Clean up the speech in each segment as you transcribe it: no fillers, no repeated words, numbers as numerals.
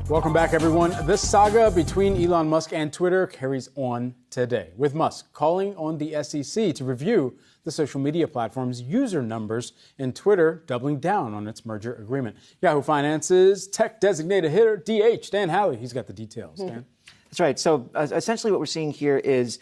Welcome back, everyone. This saga between Elon Musk and Twitter carries on today, with Musk calling on the SEC to review the social media platform's user numbers and Twitter doubling down on its merger agreement. Yahoo Finance's tech designated hitter, DH, Dan Howley. He's got the details. Dan? That's right. So essentially what we're seeing here is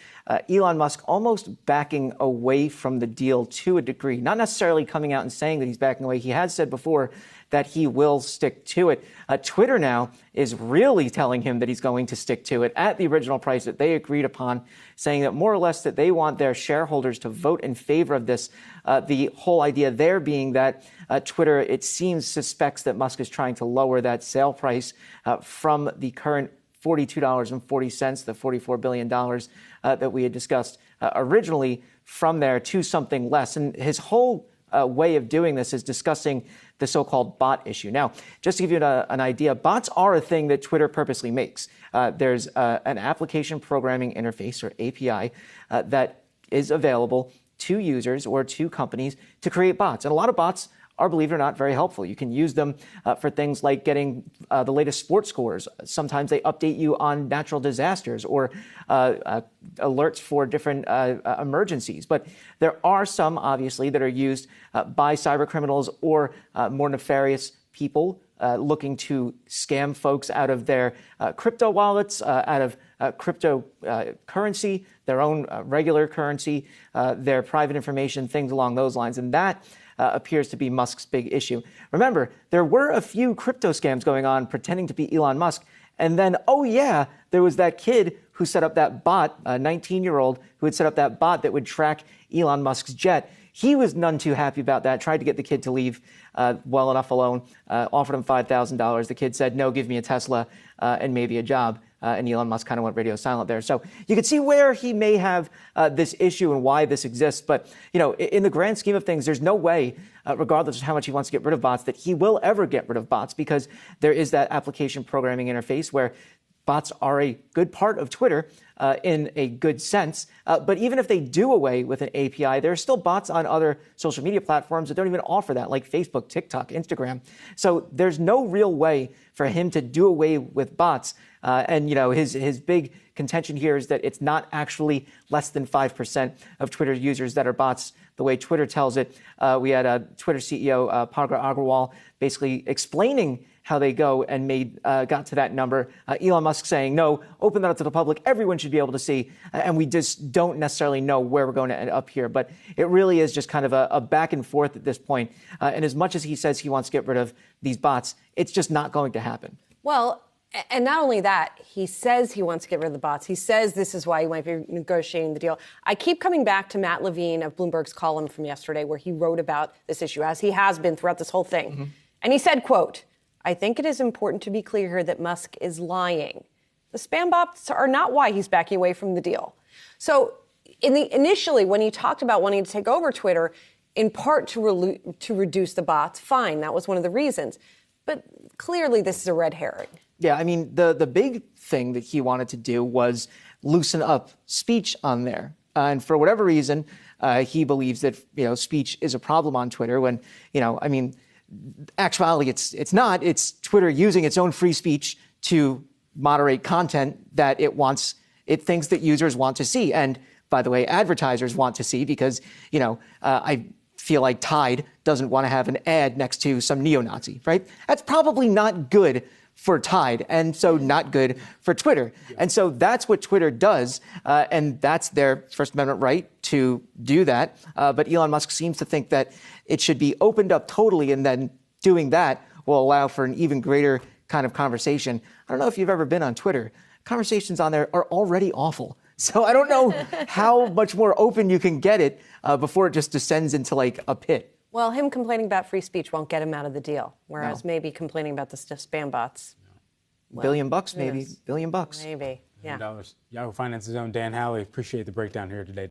Elon Musk almost backing away from the deal to a degree, not necessarily coming out and saying that he's backing away. He has said before that he will stick to it. Twitter now is really telling him that he's going to stick to it at the original price that they agreed upon, saying that more or less that they want their shareholders to vote in favor of this. The whole idea there being that Twitter, it seems, suspects that Musk is trying to lower that sale price from the current $42.40, the $44 billion that we had discussed originally, from there to something less. And his whole way of doing this is discussing the so-called bot issue. Now, just to give you an idea, bots are a thing that Twitter purposely makes. There's an application programming interface, or API, that is available to users or to companies to create bots. And a lot of bots are, believe it or not, very helpful. You can use them for things like getting the latest sports scores. Sometimes they update you on natural disasters or alerts for different emergencies. But there are some, obviously, that are used by cyber criminals or more nefarious people looking to scam folks out of their crypto wallets, out of cryptocurrency, their own regular currency, their private information, things along those lines. And that appears to be Musk's big issue. Remember, there were a few crypto scams going on pretending to be Elon Musk. And then, oh yeah, there was that kid who set up that bot, a 19-year-old who had set up that bot that would track Elon Musk's jet. He was none too happy about that, tried to get the kid to leave well enough alone, offered him $5,000. The kid said, no, give me a Tesla and maybe a job. And Elon Musk kind of went radio silent there. So you can see where he may have this issue and why this exists. But, you know, in the grand scheme of things, there's no way, regardless of how much he wants to get rid of bots, that he will ever get rid of bots, because there is that application programming interface where bots are a good part of Twitter in a good sense. But even if they do away with an API, there are still bots on other social media platforms that don't even offer that, like Facebook, TikTok, Instagram. So there's no real way for him to do away with bots. And, you know, his big contention here is that it's not actually less than 5% of Twitter users that are bots, the way Twitter tells it. We had a Twitter CEO, Parag Agrawal, basically explaining how they go and got to that number. Elon Musk saying, no, open that up to the public. Everyone should be able to see. And we just don't necessarily know where we're going to end up here. But it really is just kind of a back and forth at this point. And as much as he says he wants to get rid of these bots, it's just not going to happen. Well, and not only that, he says he wants to get rid of the bots. He says this is why he might be negotiating the deal. I keep coming back to Matt Levine of Bloomberg's column from yesterday, where he wrote about this issue, as he has been throughout this whole thing. Mm-hmm. And he said, quote, I think it is important to be clear here that Musk is lying. The spam bots are not why he's backing away from the deal. So initially, when he talked about wanting to take over Twitter, in part to reduce the bots, fine, that was one of the reasons. But clearly, this is a red herring. Yeah, I mean, the big thing that he wanted to do was loosen up speech on there. And for whatever reason, he believes that, you know, speech is a problem on Twitter when, you know, I mean, actuality, it's not. It's Twitter using its own free speech to moderate content that it thinks that users want to see. And by the way, advertisers want to see, because, you know, I feel like Tide doesn't want to have an ad next to some neo-Nazi, right? That's probably not good for Tide, and so not good for Twitter. Yeah. And so that's what Twitter does, and that's their First Amendment right to do that. But Elon Musk seems to think that it should be opened up totally, and then doing that will allow for an even greater kind of conversation. I don't know if you've ever been on Twitter. Conversations on there are already awful. So I don't know how much more open you can get it before it just descends into like a pit. Well, him complaining about free speech won't get him out of the deal, whereas maybe complaining about the spam bots. Well, $1 billion, maybe. $1 billion. Maybe, yeah. Yahoo Finance's own Dan Howley. Appreciate the breakdown here today.